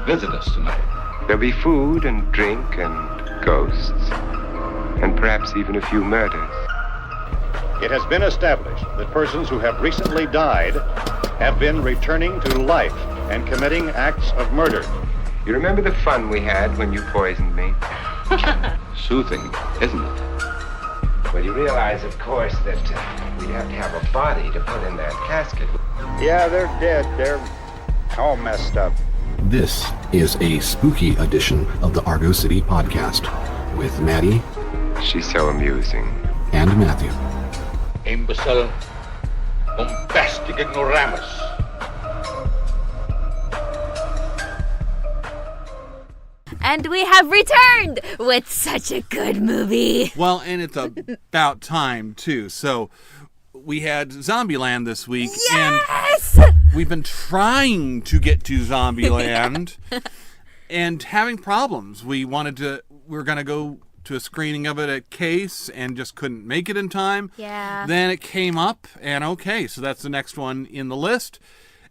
visit us tonight? There'll be food and drink and ghosts, and perhaps even a few murders. It has been established that persons who have recently died have been returning to life and committing acts of murder. You remember the fun we had when you poisoned me? Soothing, isn't it? Well, you realize, of course, that we'd have to have a body to put in that casket. Yeah, they're dead. They're all messed up. This is a spooky edition of the Argo City podcast with Maddie. She's so amusing. And Matthew. Imbecile, bombastic ignoramus. And we have returned with such a good movie. Well, and it's about time, too. So we had Zombieland this week. Yes! And we've been trying to get to Zombieland and having problems. We were going to go to a screening of it at Case and just couldn't make it in time. Yeah. Then it came up, and okay, so that's the next one in the list.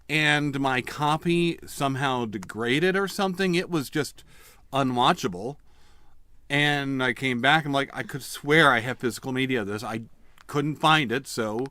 And my copy somehow degraded or something. It was just unwatchable. And I came back, I'm like, I could swear I have physical media of this. I couldn't find it, so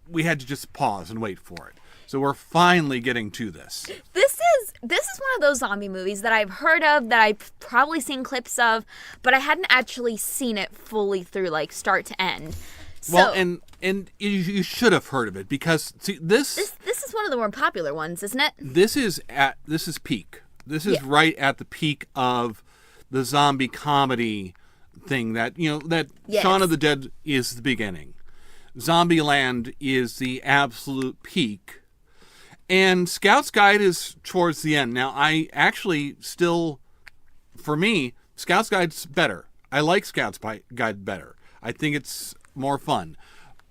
we had to just pause and wait for it. So we're finally getting to this. This is one of those zombie movies that I've heard of, that I've probably seen clips of, but I hadn't actually seen it fully through, like, start to end. So, well, and you should have heard of it, because see, this is one of the more popular ones, isn't it? This is peak. This is right at the peak of the zombie comedy thing that Yes. Shaun of the Dead is the beginning. Zombieland is the absolute peak. And Scout's Guide is towards the end. Now, I actually still, for me, Scout's Guide's better. I like Scout's Guide better. I think it's more fun.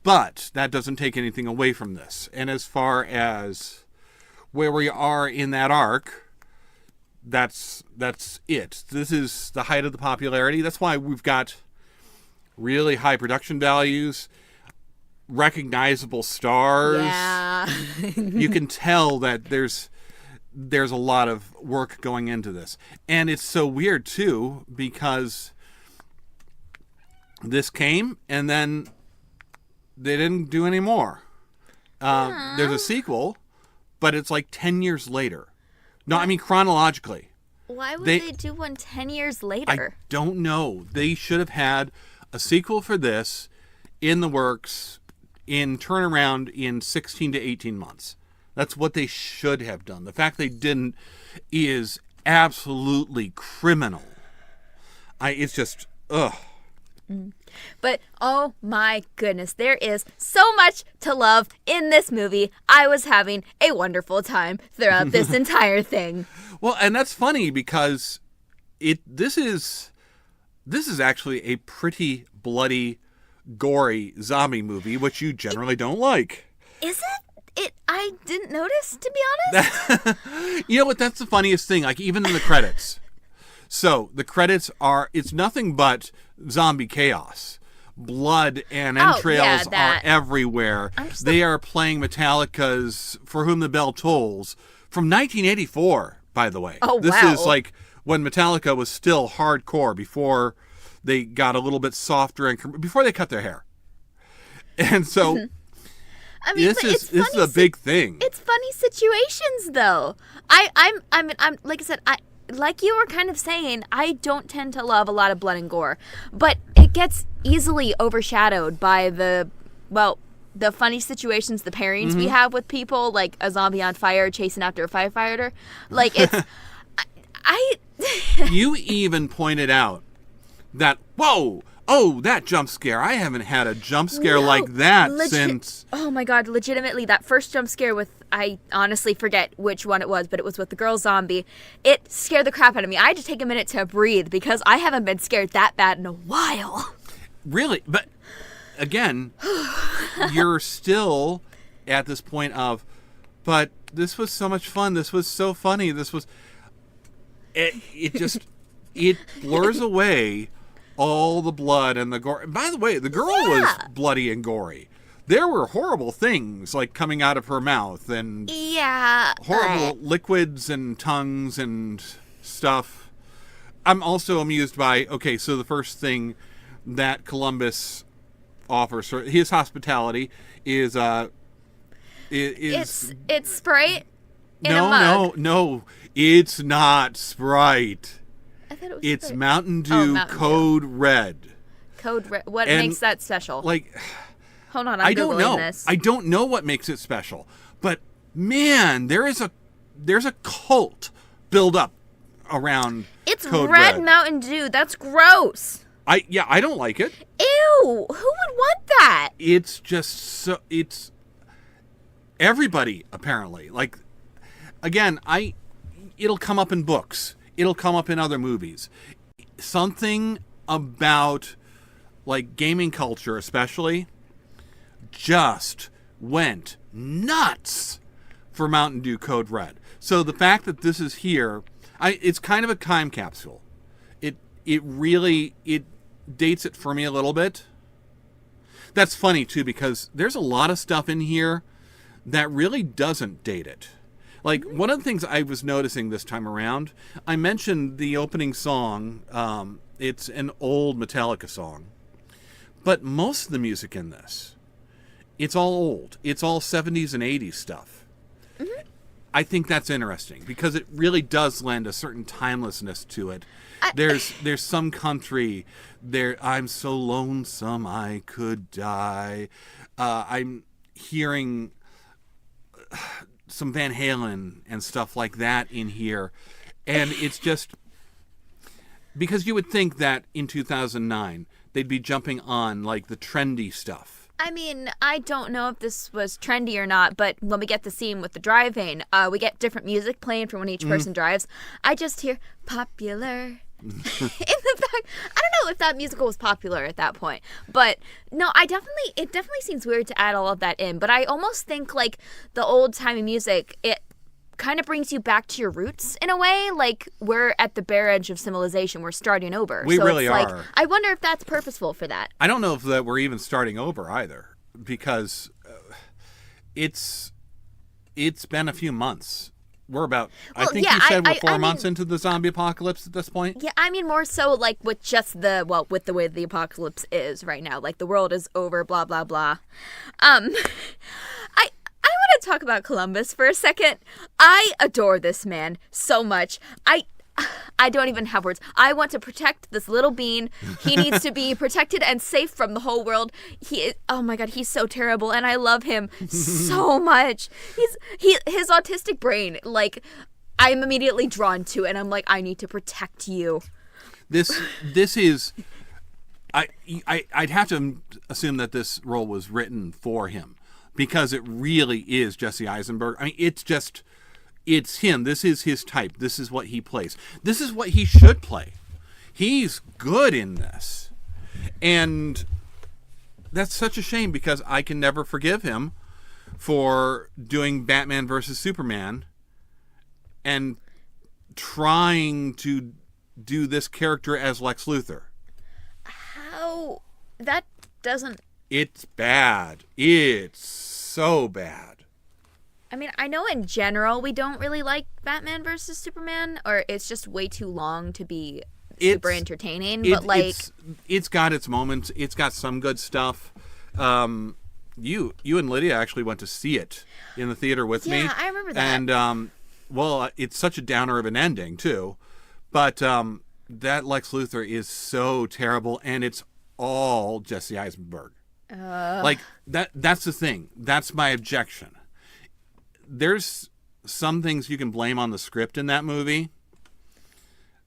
But that doesn't take anything away from this. And as far as where we are in that arc, that's it. This is the height of the popularity. That's why we've got really high production values, recognizable stars. Yeah. You can tell that there's a lot of work going into this. And it's so weird too, because this came and then they didn't do any more. There's a sequel, but it's like 10 years later. No, I mean chronologically. Why would they do one 10 years later? I don't know. They should have had a sequel for this in the works in turnaround in 16 to 18 months. That's what they should have done. The fact they didn't is absolutely criminal. It's just, ugh. But, oh my goodness, there is so much to love in this movie. I was having a wonderful time throughout this entire thing. Well, and that's funny because this is actually a pretty bloody, gory zombie movie, which you generally don't like. Is it? I didn't notice, to be honest. You know what? That's the funniest thing. Like, even in the credits. So the credits it's nothing but zombie chaos. Blood and entrails are everywhere. They are playing Metallica's For Whom the Bell Tolls from 1984, by the way. Oh, this wow. is like when Metallica was still hardcore, before they got a little bit softer and before they cut their hair. And so I mean, this is a big thing. It's funny situations, though. I'm like I said, like you were kind of saying, I don't tend to love a lot of blood and gore, but it gets easily overshadowed by the funny situations, the pairings we have with people, like a zombie on fire chasing after a firefighter. Like, it's You even pointed out that, that jump scare. I haven't had a jump scare like that since... Oh my god, legitimately, that first jump scare with... I honestly forget which one it was, but it was with the girl zombie. It scared the crap out of me. I had to take a minute to breathe because I haven't been scared that bad in a while. Really? But, again, you're still at this point of, but this was so much fun. This was so funny. This was... It just... It blurs away all the blood and the gore. By the way, the girl was bloody and gory. there were horrible things like coming out of her mouth and Yeah. horrible liquids and tongues and stuff. I'm also amused by, okay, so the first thing that Columbus offers her, his hospitality is It's Sprite in a mug. no, it's not Sprite. I thought it was It's Sprite. Mountain Dew Mountain Code Red. Code Red. What And, makes that special? Like, Hold on, I I'm don't Googling know. this. I don't know what makes it special, but man, there's a cult build up around It's Code Red Mountain Dew. That's gross. I don't like it. Ew. Who would want that? It's just so it's everybody apparently. Like again, it'll come up in books. It'll come up in other movies. Something about like gaming culture especially just went nuts for Mountain Dew Code Red. So the fact that this is here, it's kind of a time capsule. It really dates it for me a little bit. That's funny too because there's a lot of stuff in here that really doesn't date it. Like one of the things I was noticing this time around, I mentioned the opening song. It's an old Metallica song, but most of the music in this, it's all old. It's all 70s and 80s stuff. Mm-hmm. I think that's interesting because it really does lend a certain timelessness to it. There's some country there. I'm so lonesome I could die. I'm hearing some Van Halen and stuff like that in here, and it's just because you would think that in 2009 they'd be jumping on like the trendy stuff. I mean, I don't know if this was trendy or not, but when we get the scene with the driving, we get different music playing for when each person drives. I just hear popular in the back. I don't know if that musical was popular at that point, but no, it definitely seems weird to add all of that in. But I almost think like the old timey music, it kind of brings you back to your roots in a way. Like we're at the bare edge of civilization. We're starting over. We so really it's like, are. I wonder if that's purposeful for that. I don't know if that we're even starting over either, because it's been a few months. We're about, I think you said we're 4 months into the zombie apocalypse at this point. Yeah, I mean more so like with just with the way the apocalypse is right now. Like the world is over, blah, blah, blah. I want to talk about Columbus for a second. I adore this man so much. I don't even have words. I want to protect this little bean. He needs to be protected and safe from the whole world. Oh my God, he's so terrible, and I love him so much. His autistic brain, like, I'm immediately drawn to, and I'm like, I need to protect you. This is, I'd have to assume that this role was written for him, because it really is Jesse Eisenberg. I mean, it's him. This is his type. This is what he plays. This is what he should play. He's good in this. And that's such a shame because I can never forgive him for doing Batman versus Superman and trying to do this character as Lex Luthor. How? That doesn't... It's bad. It's so bad. I mean, I know in general we don't really like Batman versus Superman, or it's just way too long to be super entertaining. But like, it's got its moments. It's got some good stuff. You and Lydia actually went to see it in the theater with me. Yeah, I remember that. And well, it's such a downer of an ending too. But that Lex Luthor is so terrible, and it's all Jesse Eisenberg. Like that's the thing. That's my objection. There's some things you can blame on the script in that movie,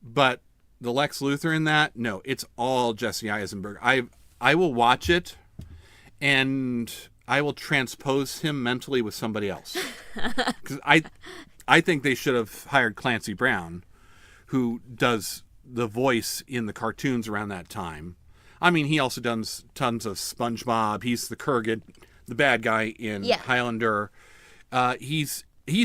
but the Lex Luthor in that, no, it's all Jesse Eisenberg. I will watch it, and I will transpose him mentally with somebody else. Because I think they should have hired Clancy Brown, who does the voice in the cartoons around that time. I mean, he also does tons of SpongeBob. He's the Kurgan, the bad guy in Highlander. He's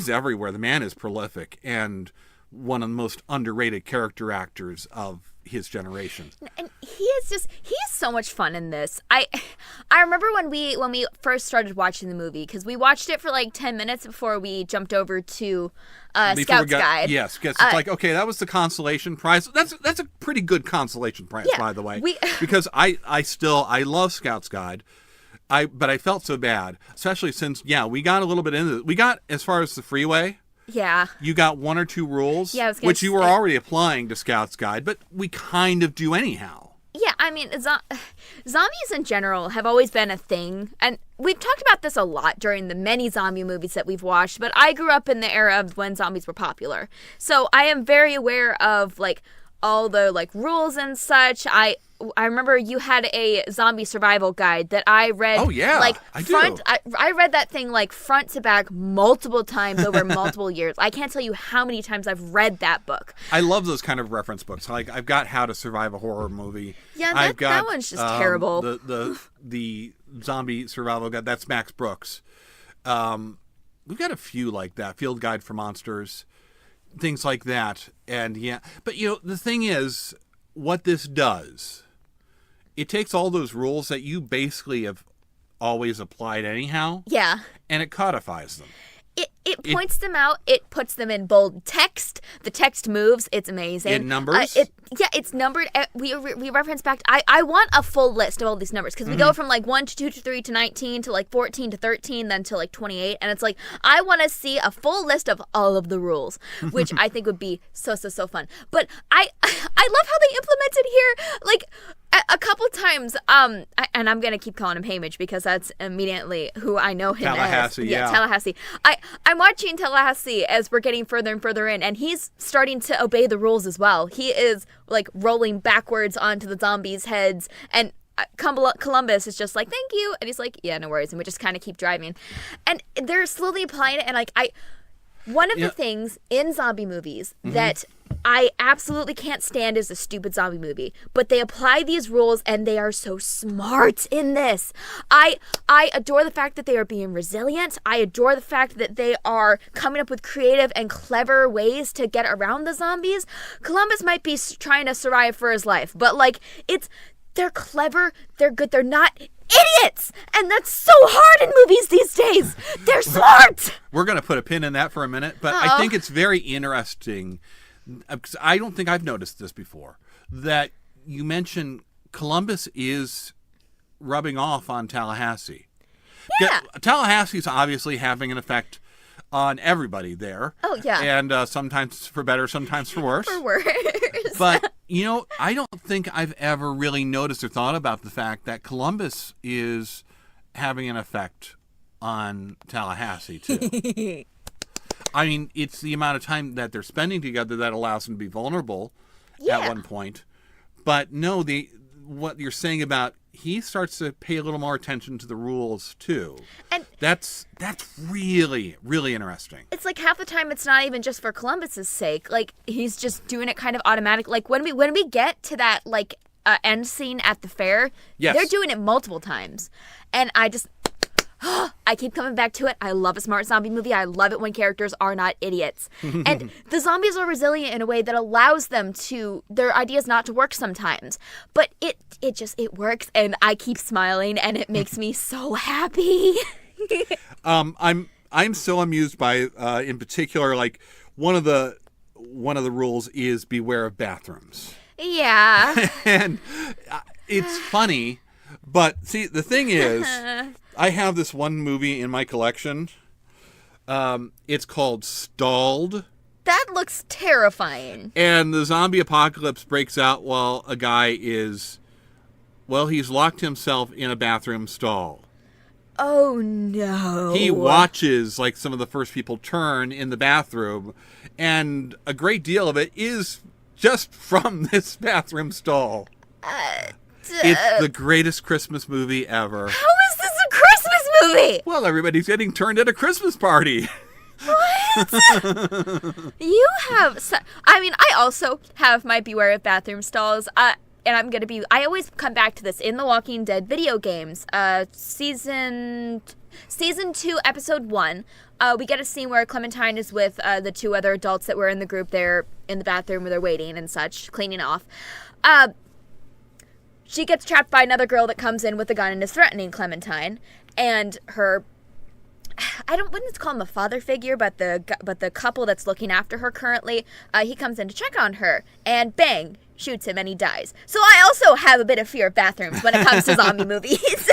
everywhere. The man is prolific and one of the most underrated character actors of his generation. And he's so much fun in this. I remember when we first started watching the movie, because we watched it for like 10 minutes before we jumped over to Scout's Guide. Yes, it's like, okay, that was the consolation prize. That's a pretty good consolation prize, by the way. Because I love Scout's Guide. But I felt so bad, especially since, we got a little bit into it. We got as far as the freeway. Yeah. You got 1 or 2 rules, which you were already applying to Scout's Guide, but we kind of do anyhow. Yeah, I mean, zombies in general have always been a thing, and we've talked about this a lot during the many zombie movies that we've watched, but I grew up in the era of when zombies were popular. So I am very aware of, like, all the, like, rules and such. I remember you had a zombie survival guide that I read. Oh, yeah, like, I do. I read that thing, like, front to back multiple times over multiple years. I can't tell you how many times I've read that book. I love those kind of reference books. Like, I've got How to Survive a Horror Movie. Yeah, I've got, that one's just terrible. The zombie survival guide, that's Max Brooks. We've got a few like that. Field Guide for Monsters, things like that. And, but, the thing is, what this does, it takes all those rules that you basically have always applied anyhow. Yeah. And it codifies them. It points them out. It puts them in bold text. The text moves. It's amazing. In numbers? It's numbered. We reference back to, I want a full list of all these numbers, because we go from like 1 to 2 to 3 to 19 to like 14 to 13, then to like 28. And it's like, I want to see a full list of all of the rules, which I think would be so fun. But I love how they implemented here, like, a couple times, and I'm going to keep calling him Hamish because that's immediately who I know him Tallahassee, as. yeah. Tallahassee. I'm watching Tallahassee as we're getting further and further in, and he's starting to obey the rules as well. He is, like, rolling backwards onto the zombies' heads, and Columbus is just like, thank you, and he's like, yeah, no worries, and we just kind of keep driving. And they're slowly applying it, and, like, one of the things in zombie movies that I absolutely can't stand is a stupid zombie movie, but they apply these rules and they are so smart in this. I adore the fact that they are being resilient. I adore the fact that they are coming up with creative and clever ways to get around the zombies. Columbus might be trying to survive for his life, but, like, they're clever, they're good, they're not idiots! And that's so hard in movies these days! They're smart! We're going to put a pin in that for a minute, but I think it's very interesting, because I don't think I've noticed this before, that you mentioned Columbus is rubbing off on Tallahassee. Yeah. Tallahassee's obviously having an effect on everybody there. Oh, yeah. And sometimes for better, sometimes for worse. For worse. But, I don't think I've ever really noticed or thought about the fact that Columbus is having an effect on Tallahassee, too. I mean, it's the amount of time that they're spending together that allows them to be vulnerable at one point. But no, what you're saying about he starts to pay a little more attention to the rules too. And that's really, really interesting. It's like half the time it's not even just for Columbus's sake. Like, he's just doing it kind of automatic. Like, when we get to that, like, end scene at the fair, they're doing it multiple times. And I keep coming back to it. I love a smart zombie movie. I love it when characters are not idiots. And the zombies are resilient in a way that allows them their ideas not to work sometimes. But it works, and I keep smiling, and it makes me so happy. I'm so amused by in particular, like, one of the rules is beware of bathrooms. Yeah. And it's funny, but see, the thing is, I have this one movie in my collection. It's called Stalled. That looks terrifying. And the zombie apocalypse breaks out while a guy he's locked himself in a bathroom stall. Oh, no. He watches, like, some of the first people turn in the bathroom, and a great deal of it is just from this bathroom stall. It's the greatest Christmas movie ever. How is this a Christmas movie? Well, everybody's getting turned at a Christmas party. What? You have... I also have my Beware of Bathroom Stalls. And I always come back to this in the Walking Dead video games. Season 2, episode 1. We get a scene where Clementine is with the 2 other adults that were in the group there in the bathroom where they're waiting and such, cleaning off. she gets trapped by another girl that comes in with a gun and is threatening Clementine, and her, wouldn't call him a father figure, but the couple that's looking after her currently, he comes in to check on her, and bang, shoots him and he dies. So I also have a bit of fear of bathrooms when it comes to zombie movies.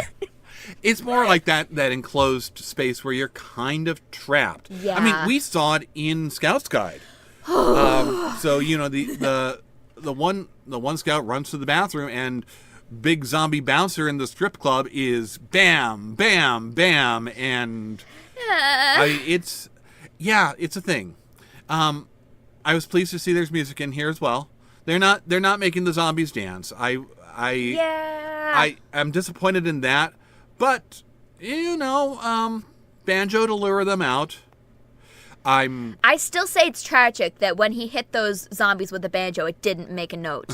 It's more like that enclosed space where you're kind of trapped. Yeah. I mean, we saw it in Scout's Guide. So the one scout runs to the bathroom, and big zombie bouncer in the strip club is bam, bam, bam, and it's a thing. I was pleased to see there's music in here as well. They're not making the zombies dance. I'm disappointed in that, but banjo to lure them out. I still say it's tragic that when he hit those zombies with the banjo, it didn't make a note.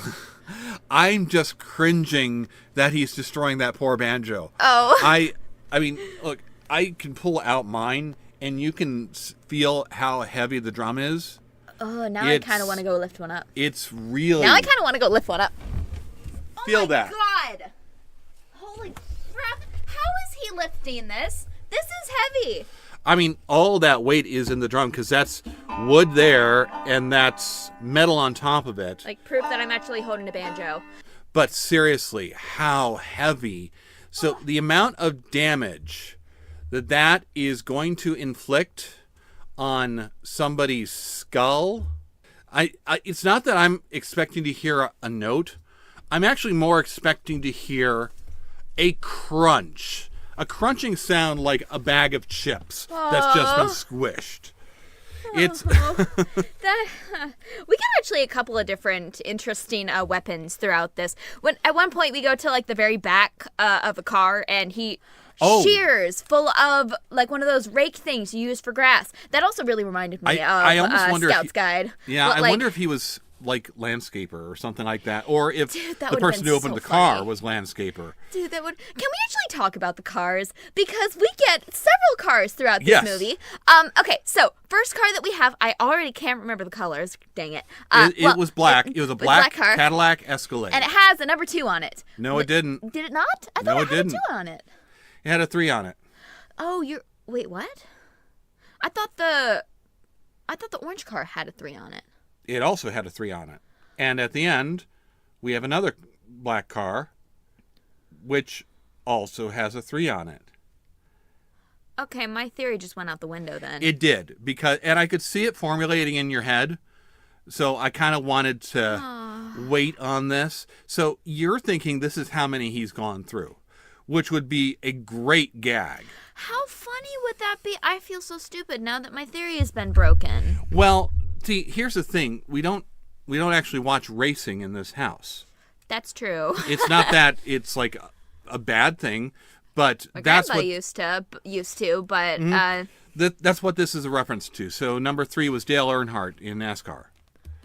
I'm just cringing that he's destroying that poor banjo. Oh. I mean, look, I can pull out mine, and you can feel how heavy the drum is. Oh, now I kind of want to go lift one up. It's really... Now I kind of want to go lift one up. Feel that. Oh, my God. Holy crap. How is he lifting this? This is heavy. I mean, all that weight is in the drum because that's wood there and that's metal on top of it. Like proof that I'm actually holding a banjo. But seriously, how heavy. So the amount of damage that is going to inflict on somebody's skull, it's not that I'm expecting to hear a note. I'm actually more expecting to hear a crunch. A crunching sound like a bag of chips that's just been squished. It's we got actually a couple of different interesting weapons throughout this. At one point we go to like the very back of a car, and he shears full of like one of those rake things you use for grass. That also really reminded me I of almost wonder Scout's Guide. Yeah, But, I wonder if he was like landscaper or something like that, or if that the would've person been who opened so the car funny. was landscaper. Dude, Can we actually talk about the cars? Because we get several cars throughout this Yes. movie. Okay, so first car that we have, I already can't remember the colors. Dang it. It was black. It was a black car. Cadillac Escalade. And it has a number 2 on it. No, it didn't. Did it not? I No, thought it it had didn't. a 2 on it. It had a 3 on it. Oh, wait, what? I thought the orange car had a 3 on it. It also had a 3 on it. And at the end, we have another black car, which also has a 3 on it. Okay, my theory just went out the window then. It did, and I could see it formulating in your head, so I kind of wanted to wait on this. So you're thinking this is how many he's gone through, which would be a great gag. How funny would that be? I feel so stupid now that my theory has been broken. Well, see, here's the thing. We don't actually watch racing in this house. That's true. It's not that it's like a bad thing, but My that's grandpa what used to, but that's what this is a reference to. So number 3 was Dale Earnhardt in NASCAR.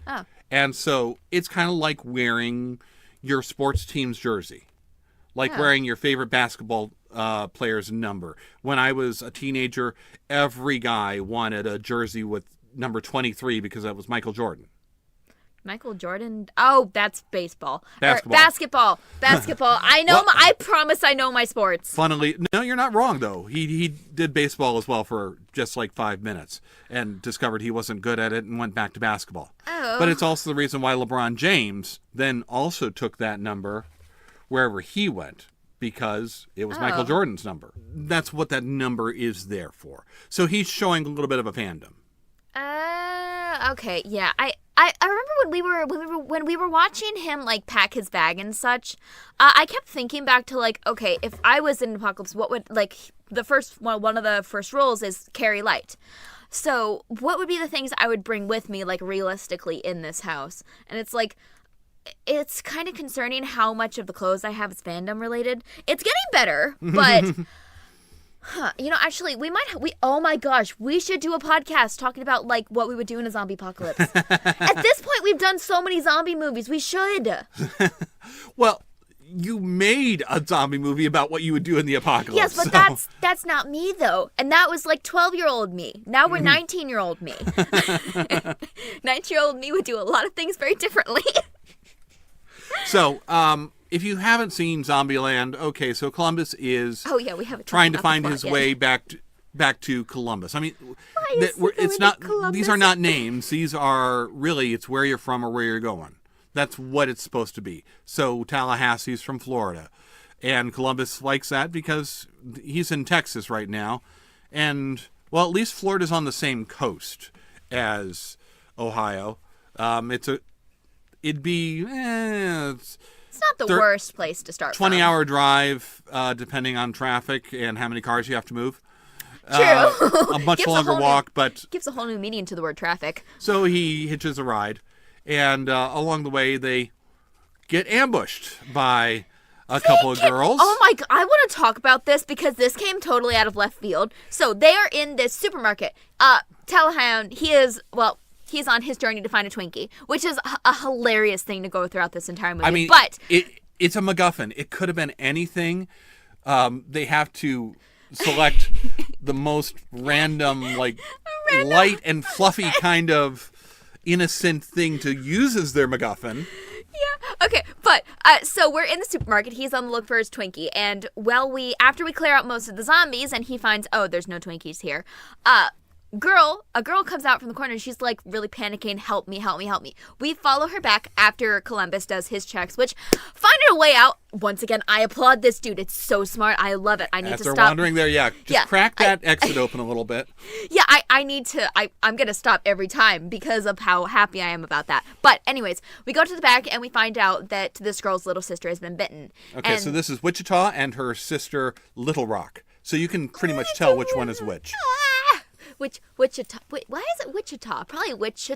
Oh. And so it's kind of like wearing your sports team's jersey, like wearing your favorite basketball player's number. When I was a teenager, every guy wanted a jersey with number 23 because that was Michael Jordan. Michael Jordan? Oh, that's baseball. Basketball. Basketball. I know. Well, I promise I know my sports. Funnily, no, you're not wrong though. He did baseball as well for just like 5 minutes and discovered he wasn't good at it and went back to basketball. Oh. But it's also the reason why LeBron James then also took that number wherever he went, because it was Michael Jordan's number. That's what that number is there for. So he's showing a little bit of a fandom. Okay, yeah. I remember when we were watching him like pack his bag and such. I kept thinking back to like, okay, if I was in an apocalypse, what would like one of the first rules is carry light. So what would be the things I would bring with me like realistically in this house? And it's like, it's kind of concerning how much of the clothes I have is fandom related. It's getting better, but. Actually, oh my gosh, we should do a podcast talking about, like, what we would do in a zombie apocalypse. At this point, we've done so many zombie movies. We should. Well, you made a zombie movie about what you would do in the apocalypse. Yes, but that's not me, though. And that was, like, 12-year-old me. Now we're 19-year-old me. 19-year-old me would do a lot of things very differently. So, if you haven't seen Zombieland, okay, so Columbus is Oh yeah, we haven't trying to talked about find the his plot way yet. back to Columbus. I mean, Why is he it's going not. to Columbus? These are not names. These are really it's where you're from or where you're going. That's what it's supposed to be. So Tallahassee's from Florida, and Columbus likes that because he's in Texas right now, and well, at least Florida's on the same coast as Ohio. It'd be It's not the worst place to start. 20-hour drive, depending on traffic and how many cars you have to move. True. A much Gives a longer whole walk, but gives a whole new meaning to the word traffic. so he hitches a ride, and along the way they get ambushed by a couple of girls. Oh my god, I want to talk about this because this came totally out of left field. So they are in this supermarket. Tallahound, he's on his journey to find a Twinkie, which is a hilarious thing to go throughout this entire movie. I mean, but it's a MacGuffin. It could have been anything. They have to select the most random, light and fluffy kind of innocent thing to use as their MacGuffin. yeah, okay, but so we're in the supermarket. He's on the look for his Twinkie, and after we clear out most of the zombies, and he finds there's no Twinkies here. A girl comes out from the corner and she's like really panicking, help me. We follow her back after Columbus does his checks, which finding a way out, once again, I applaud this dude. It's so smart. I love it. I need As to they're stop. wandering there, crack that exit open a little bit. Yeah, I'm going to stop every time because of how happy I am about that. But anyways, we go to the back and we find out that this girl's little sister has been bitten. Okay, so this is Wichita and her sister Little Rock. So you can pretty much tell which one is which. Wichita. Wait, why is it Wichita? Probably Witch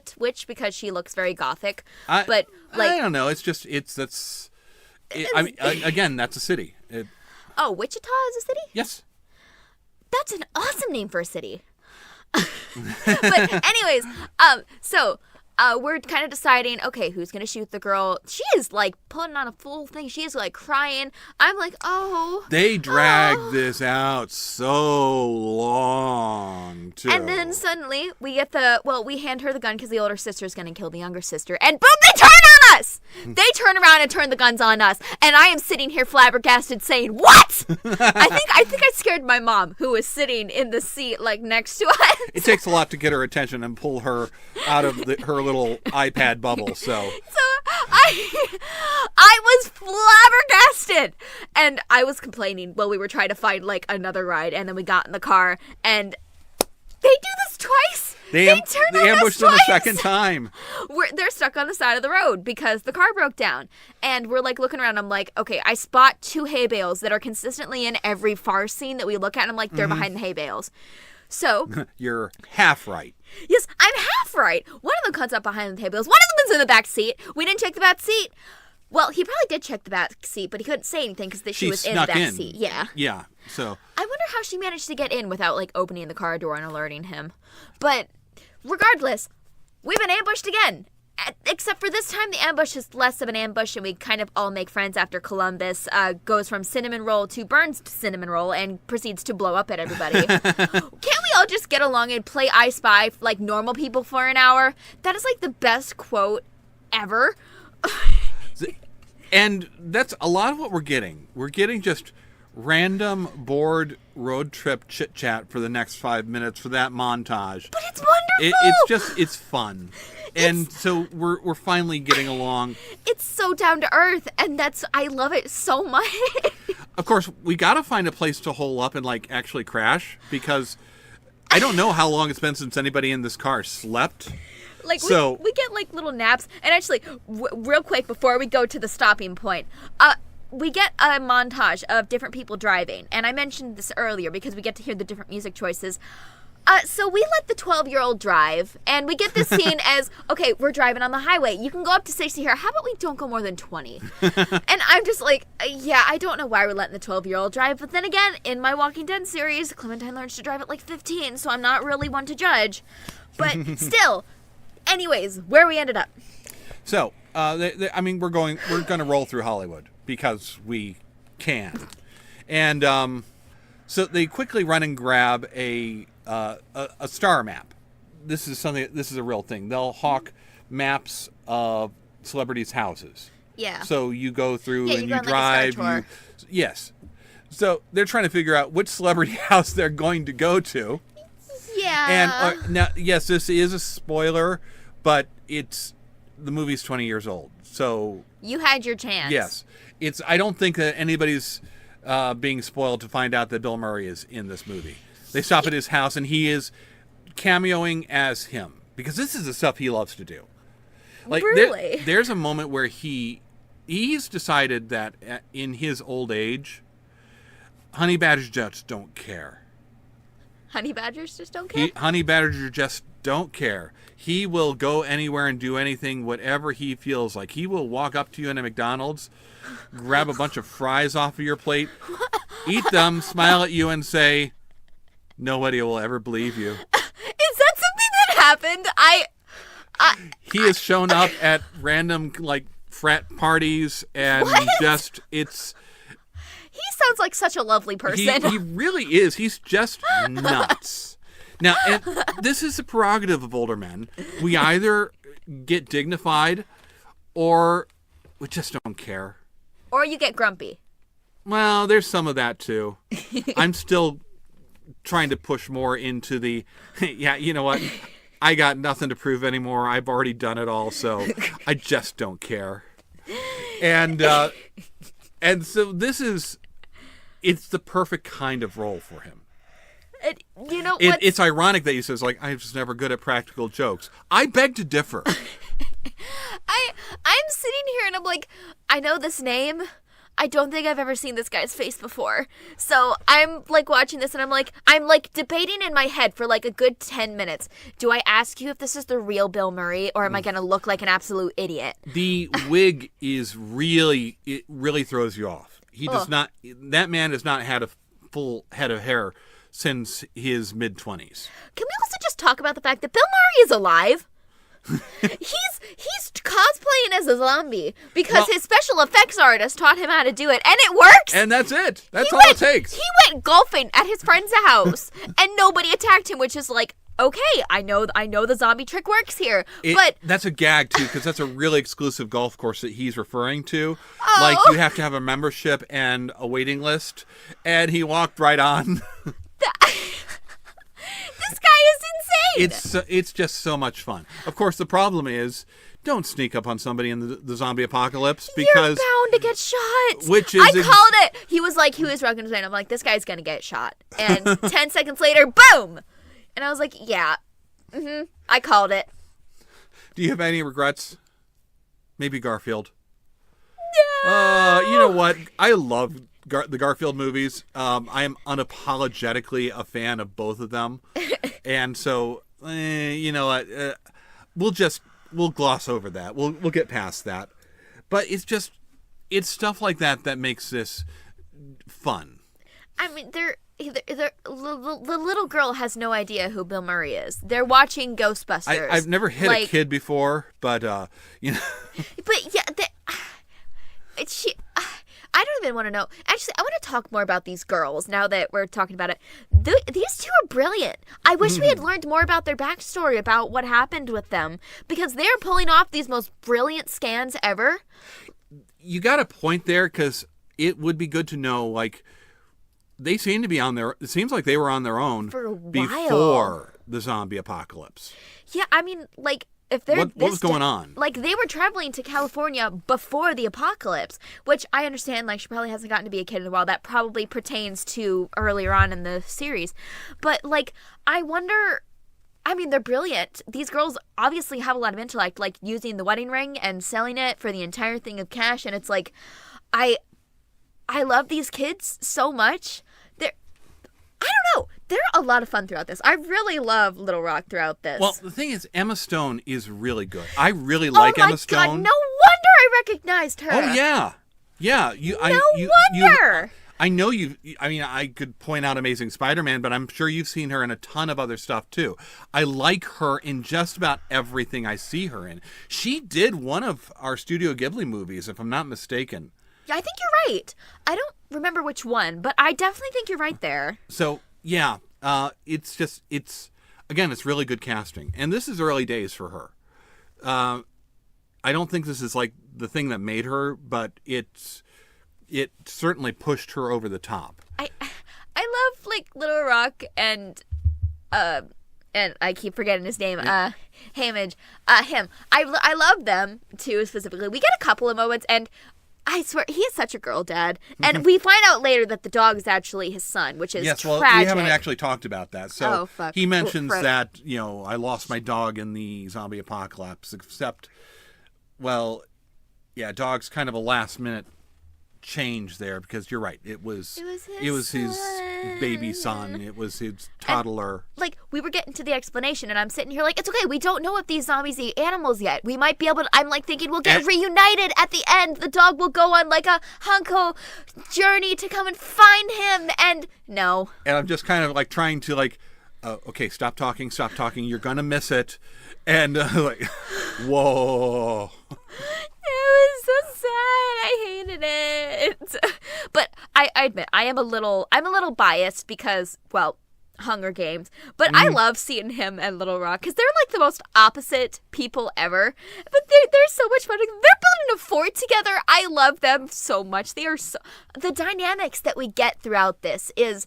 because she looks very gothic. I I don't know. Again, that's a city. Oh, Wichita is a city? Yes. That's an awesome name for a city. But anyways, so we're kind of deciding, okay, who's going to shoot the girl? She is like putting on a full thing. She is like crying. I'm like, oh. They dragged this out so long, too. And then suddenly we get we hand her the gun because the older sister's going to kill the younger sister. And boom, they turn on us! They turn around and turn the guns on us. And I am sitting here flabbergasted saying, what? I think I scared my mom, who was sitting in the seat like next to us. It takes a lot to get her attention and pull her out of her little iPad bubble, so I was flabbergasted, and I was complaining while we were trying to find like another ride, and then we got in the car, and they do this twice. They ambushed them a second time. They're stuck on the side of the road because the car broke down, and we're like looking around. I'm like, okay, I spot 2 hay bales that are consistently in every far scene that we look at, and I'm like, they're behind the hay bales. So you're half right. Yes, I'm half right. One of them comes up behind the hay bales. One of them is in the back seat. We didn't check the back seat. Well, he probably did check the back seat, but he couldn't say anything because she was in the back seat. Yeah. Yeah. So I wonder how she managed to get in without like opening the car door and alerting him. But regardless, we've been ambushed again. Except for this time, the ambush is less of an ambush, and we kind of all make friends after Columbus goes from cinnamon roll to Burns cinnamon roll and proceeds to blow up at everybody. Can't we all just get along and play I Spy like normal people for an hour? That is like the best quote ever. And that's a lot of what we're getting. We're getting just random bored road trip chit chat for the next 5 minutes for that montage. But it's wonderful. It's fun. And so we're finally getting along. It's so down to earth, and I love it so much. Of course, we got to find a place to hole up and like actually crash, because I don't know how long it's been since anybody in this car slept. Like so, we get like little naps, and actually, real quick before we go to the stopping point, we get a montage of different people driving, and I mentioned this earlier because we get to hear the different music choices. So we let the 12-year-old drive, and we get this scene as, okay, we're driving on the highway. You can go up to 60 here. How about we don't go more than 20? And I'm just like, yeah, I don't know why we're letting the 12-year-old drive. But then again, in my Walking Dead series, Clementine learns to drive at like 15, so I'm not really one to judge. But still, anyways, where we ended up. So, we're going to roll through Hollywood because we can. And so they quickly run and grab a star map. This is a real thing. They'll hawk maps of celebrities' houses. Yeah. So you go through Yeah, and you you go on, like, a drive. Star tour. Yes. So they're trying to figure out which celebrity house they're going to go to. Yeah. And now, yes, this is a spoiler, but the movie's 20 years old. So you had your chance. yes, I don't think that anybody's being spoiled to find out that Bill Murray is in this movie. They stop at his house and he is cameoing as him because this is the stuff he loves to do. Like Really? There's a moment where he's decided that in his old age, honey badgers just don't care. Honey badgers just don't care? Honey badgers just don't care. He will go anywhere and do anything, whatever he feels like. He will walk up to you in a McDonald's, grab a bunch of fries off of your plate, eat them, smile at you, and say, "Nobody will ever believe you." Is that something that happened? He has shown up at random frat parties and What? it's. He sounds like such a lovely person. He really is. He's just nuts. Now, and this is the prerogative of older men. We either get dignified or we just don't care. Or you get grumpy. Well, there's some of that too. I'm still trying to push more into the, yeah, you know what? I got nothing to prove anymore. I've already done it all, so I just don't care. And so it's the perfect kind of role for him. You know what? It's ironic that he says, I'm just never good at practical jokes. I beg to differ. I'm sitting here and I'm like, I know this name. I don't think I've ever seen this guy's face before. So I'm watching this and I'm debating in my head for a good 10 minutes. Do I ask you if this is the real Bill Murray or am I going to look like an absolute idiot? The wig it really throws you off. That man has not had a full head of hair since his mid-20s. Can we also just talk about the fact that Bill Murray is alive? He's cosplaying as a zombie because his special effects artist taught him how to do it, and it works. And that's it. That's all it takes. He went golfing at his friend's house, and nobody attacked him, which is okay, I know the zombie trick works here. But that's a gag too, because that's a really exclusive golf course that he's referring to. Oh. You have to have a membership and a waiting list, and he walked right on. This guy is insane. It's just so much fun. Of course, the problem is don't sneak up on somebody in the zombie apocalypse because you're bound to get shot. Which is I called it. He was rocking his hand. I'm like, this guy's gonna get shot. And 10 seconds later, boom. And I was like, yeah, I called it. Do you have any regrets? Maybe Garfield. No. You know what? I love the Garfield movies. I am unapologetically a fan of both of them. And so, you know what? We'll gloss over that. We'll get past that. But it's stuff like that makes this fun. I mean, the little girl has no idea who Bill Murray is. They're watching Ghostbusters. I've never hit a kid before, but you know. But yeah, I don't even want to know. Actually, I want to talk more about these girls now that we're talking about it. These two are brilliant. I wish we had learned more about their backstory, about what happened with them, because they're pulling off these most brilliant scans ever. You got a point there, because it would be good to know, they seem to be on their... It seems like they were on their own for a while before the zombie apocalypse. Yeah, I mean, if they're what was going on? They were traveling to California before the apocalypse, which I understand, she probably hasn't gotten to be a kid in a while. That probably pertains to earlier on in the series. But, I wonder... I mean, they're brilliant. These girls obviously have a lot of intellect, using the wedding ring and selling it for the entire thing of cash. And it's I love these kids so much. I don't know. They're a lot of fun throughout this. I really love Little Rock throughout this. Well, the thing is, Emma Stone is really good. I really like Emma Stone. Oh my God, no wonder I recognized her. Oh, yeah. Yeah. No wonder. I know you. I mean, I could point out Amazing Spider-Man, but I'm sure you've seen her in a ton of other stuff, too. I like her in just about everything I see her in. She did one of our Studio Ghibli movies, if I'm not mistaken. Yeah, I think you're right. I don't remember which one, but I definitely think you're right there. So, yeah, it's really good casting. And this is early days for her. I don't think this is like the thing that made her, but it certainly pushed her over the top. I love like Little Rock and I keep forgetting his name. Him. I love them too specifically. We get a couple of moments, and I swear he is such a girl dad. And we find out later that the dog is actually his son, which is well, tragic. we haven't actually talked about that. So fuck. he mentions that I lost my dog in the zombie apocalypse. Except, well, yeah, dog's kind of a last minute change there, because you're right. It was his baby son. It was his toddler. And, like, we were getting to the explanation, and I'm sitting here like, it's okay. We don't know if these zombies eat animals yet. We might be able to. I'm like thinking we'll get reunited at the end. The dog will go on like a hunko journey to come and find him. And no. And I'm just kind of like trying to like, okay, stop talking. You're gonna miss it. And like, whoa. It was so sad. I hated it. But I admit I am a little biased because, well, Hunger Games. But I love seeing him and Little Rock because they're like the most opposite people ever. But they're so much fun. They're building a fort together. I love them so much. They are the dynamics that we get throughout this is.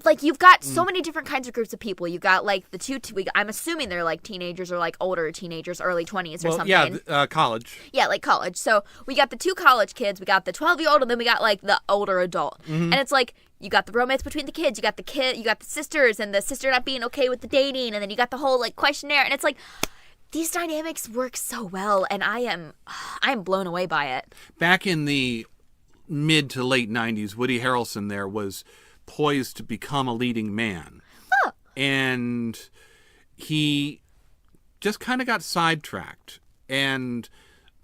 Like, you've got so many different kinds of groups of people. You've got, like, the two... I'm assuming they're, like, teenagers or, like, older teenagers, early 20s or something. Yeah, college. Yeah, like, college. So, we got the two college kids. We got the 12-year-old, and then we got, like, the older adult. And it's, like, you got the romance between the kids. You got the sisters, and the sister not being okay with the dating. And then you got the whole, like, questionnaire. And it's, like, these dynamics work so well, and I'm blown away by it. Back in the mid to late 90s, Woody Harrelson there was poised to become a leading man. Oh. And he just kind of got sidetracked and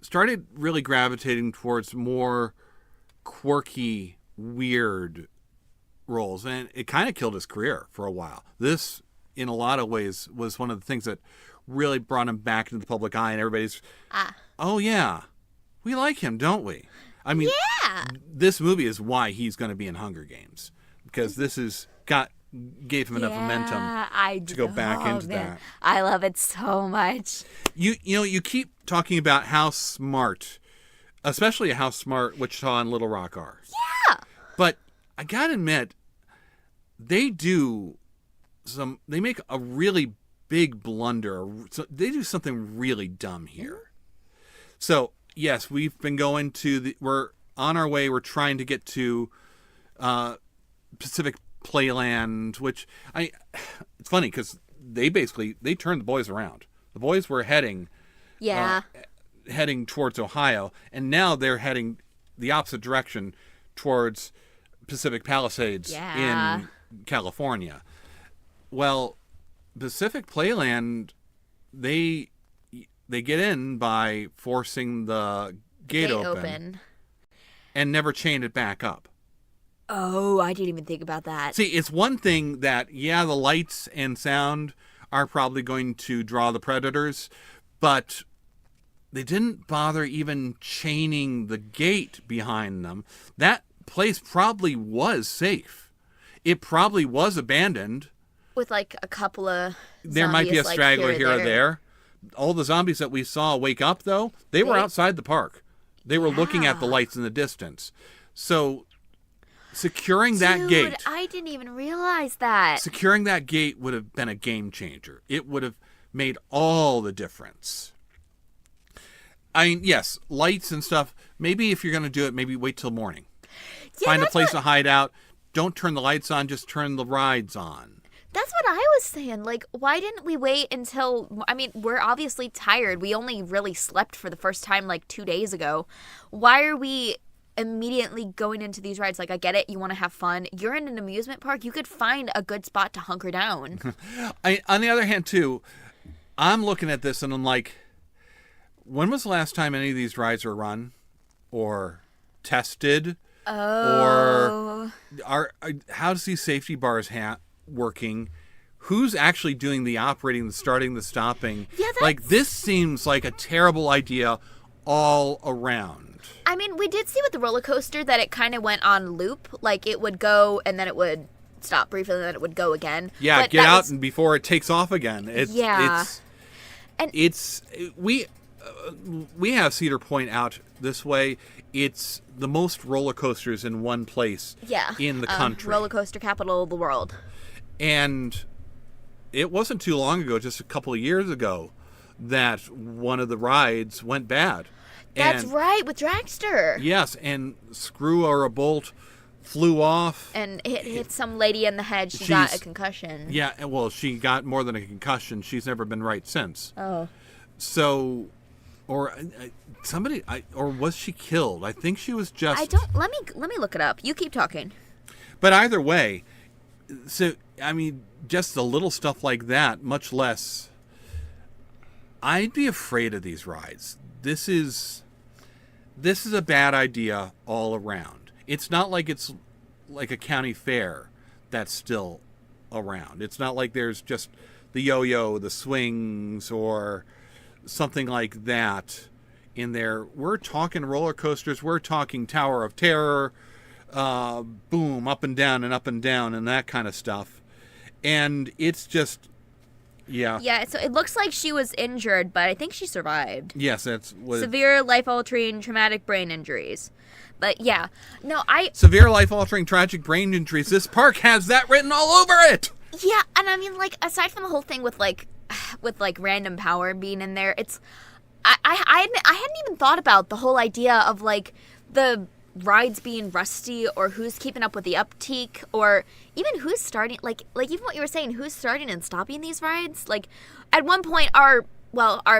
started really gravitating towards more quirky, weird roles. And it kind of killed his career for a while. This, in a lot of ways, was one of the things that really brought him back into the public eye. And everybody's, oh, yeah, we like him, don't we? I mean, this movie is why he's going to be in Hunger Games. Because this gave him enough momentum to go back into that. I love it so much. You keep talking about how smart, especially how smart Wichita and Little Rock are. Yeah. But I gotta admit, they make a really big blunder. They do something really dumb here. So yes, we've been going we're on our way. We're trying to get to Pacific Playland, which it's funny because they turned the boys around. The boys were heading towards Ohio, and now they're heading the opposite direction towards Pacific Palisades in California. Well, Pacific Playland, they get in by forcing the gate open and never chained it back up. Oh, I didn't even think about that. See, it's one thing that, the lights and sound are probably going to draw the predators, but they didn't bother even chaining the gate behind them. That place probably was safe. It probably was abandoned. With, like, a couple of zombies, there might be a straggler here or there. All the zombies that we saw wake up, though, they were outside the park. They were looking at the lights in the distance. So securing that gate... I didn't even realize that. Securing that gate would have been a game changer. It would have made all the difference. I mean, yes, lights and stuff. Maybe if you're going to do it, maybe wait till morning. Yeah, Find a place to hide out. Don't turn the lights on, just turn the rides on. That's what I was saying. Like, why didn't we wait until... I mean, we're obviously tired. We only really slept for the first time, like, 2 days ago. Why are we immediately going into these rides? Like, I get it. You want to have fun. You're in an amusement park. You could find a good spot to hunker down. On the other hand, too, I'm looking at this and I'm like, when was the last time any of these rides were run or tested? Oh. Or how's these safety bars working? Who's actually doing the operating, the starting, the stopping? Yeah, like, this seems like a terrible idea all around. I mean, we did see with the roller coaster that it kind of went on loop. Like, it would go and then it would stop briefly and then it would go again. Yeah, but get out and before it takes off again. we have Cedar Point out this way. It's the most roller coasters in one place in the country. Roller coaster capital of the world. And it wasn't too long ago, just a couple of years ago, that one of the rides went bad. That's right, with Dragster. Yes, and screw or a bolt flew off. And it hit some lady in the head. She got a concussion. Yeah, well, she got more than a concussion. She's never been right since. Oh. So, or somebody, or was she killed? I think she was just... I don't... Let me look it up. You keep talking. But either way, so, I mean, just the little stuff like that, much less... I'd be afraid of these rides. This is a bad idea all around. It's not like it's like a county fair that's still around. It's not like there's just the yo-yo, the swings, or something like that in there. We're talking roller coasters. We're talking Tower of Terror, boom, up and down and that kind of stuff. And it's just... Yeah. Yeah, so it looks like she was injured, but I think she survived. Yes, that's what... Severe life-altering traumatic brain injuries. But yeah, no, Severe life-altering tragic brain injuries. This park has that written all over it! Yeah, and I mean, like, aside from the whole thing with random power being in there, it's... I hadn't even thought about the whole idea of, like, the rides being rusty, or who's keeping up with the upkeep, or even who's starting, like even what you were saying, who's starting and stopping these rides. Like, at one point, our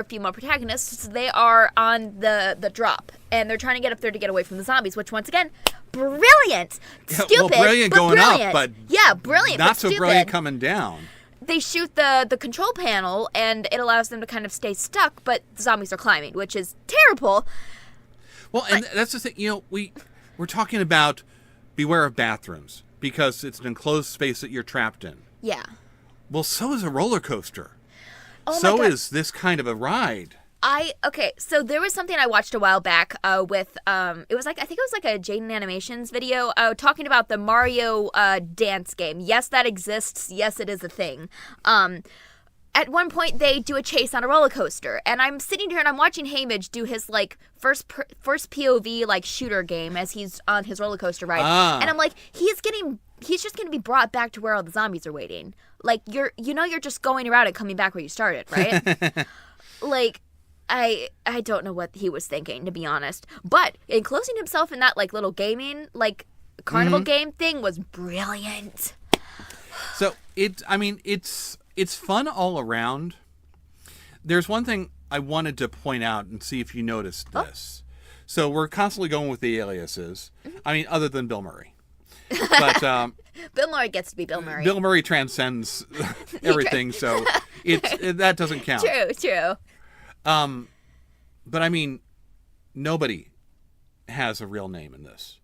female protagonists, they are on the drop, and they're trying to get up there to get away from the zombies, which, once again, brilliant. Stupid, well, brilliant but going brilliant. Up, but yeah, brilliant, not but so stupid. Brilliant coming down. They shoot the control panel, and it allows them to kind of stay stuck, but the zombies are climbing, which is terrible. Well, and that's the thing, we're talking about beware of bathrooms, because it's an enclosed space that you're trapped in. Yeah. Well, so is a roller coaster. Oh so my God. Is this kind of a ride. So there was something I watched a while back with, I think it was like a Jaden Animations video talking about the Mario dance game. Yes, that exists. Yes, it is a thing. At one point, they do a chase on a roller coaster, and I'm sitting here and I'm watching Hamage do his like first POV like shooter game as he's on his roller coaster ride, and I'm like, he's just gonna be brought back to where all the zombies are waiting. Like you're just going around and coming back where you started, right? Like, I don't know what he was thinking, to be honest. But enclosing himself in that like little gaming like carnival game thing was brilliant. So it's fun all around. There's one thing I wanted to point out and see if you noticed this. So we're constantly going with the aliases. I mean, other than Bill Murray. But Bill Murray gets to be Bill Murray. Bill Murray transcends everything, so that doesn't count. True. But I mean, nobody has a real name in this.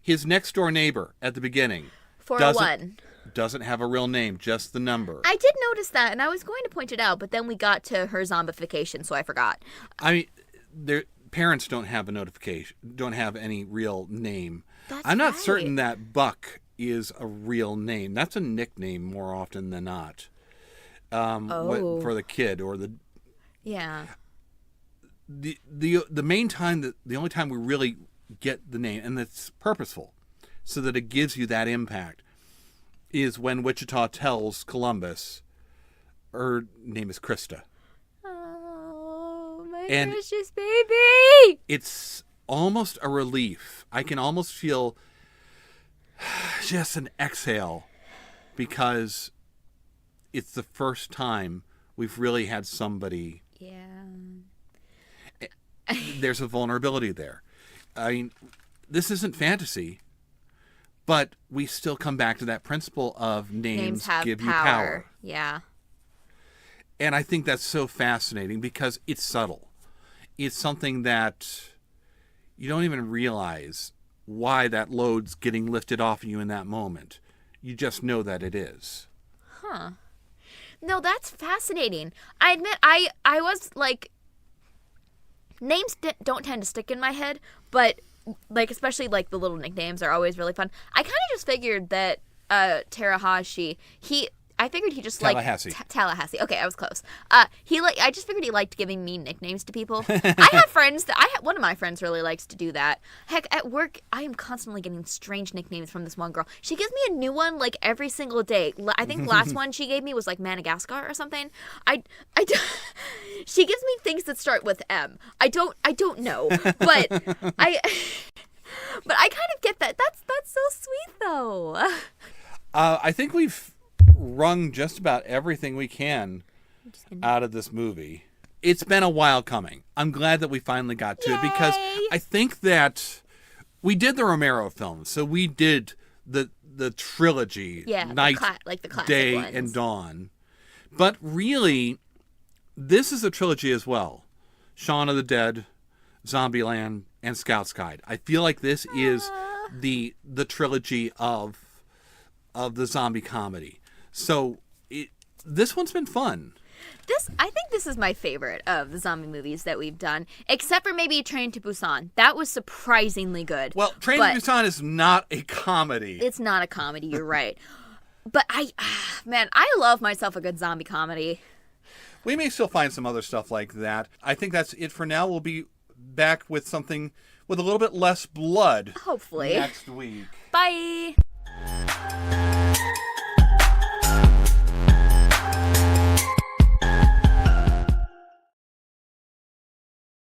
His next door neighbor at the beginning 401. Doesn't have a real name, just the number. I did notice that, and I was going to point it out, but then we got to her zombification, so I forgot. I mean, their parents don't have any real name. I'm not certain that Buck is a real name. That's a nickname more often than not. For the kid or the... Yeah. The main time, the only time we really get the name, and it's purposeful, so that it gives you that impact, is when Wichita tells Columbus her name is Krista. Oh, my and precious baby! It's almost a relief. I can almost feel just an exhale, because it's the first time we've really had somebody... Yeah. There's a vulnerability there. I mean, this isn't fantasy, but we still come back to that principle of names give you power. Yeah. And I think that's so fascinating because it's subtle. It's something that you don't even realize why that load's getting lifted off of you in that moment. You just know that it is. Huh. No, that's fascinating. I admit, I was like, names don't tend to stick in my head, but like, especially like the little nicknames are always really fun. I kind of just figured that Terahashi, I figured he just liked Tallahassee. Tallahassee. Okay, I was close. I just figured he liked giving me nicknames to people. I have friends one of my friends really likes to do that. Heck, at work, I am constantly getting strange nicknames from this one girl. She gives me a new one like every single day. I think the last one she gave me was like Madagascar or something. She gives me things that start with M. I don't know, but But I kind of get that. That's so sweet, though. I think we've wrung just about everything we can out of this movie. It's been a while coming. I'm glad that we finally got to it because I think that we did the Romero films. So we did the trilogy, Night, the classic Day, ones. and Dawn. But really, this is a trilogy as well. Shaun of the Dead, Zombieland, and Scout's Guide. I feel like this is the trilogy of the zombie comedy. So this one's been fun. I think this is my favorite of the zombie movies that we've done, except for maybe Train to Busan. That was surprisingly good. Well, Train to Busan is not a comedy. It's not a comedy, you're right. But I love myself a good zombie comedy. We may still find some other stuff like that. I think that's it for now. We'll be back with something with a little bit less blood. Hopefully. Next week. Bye.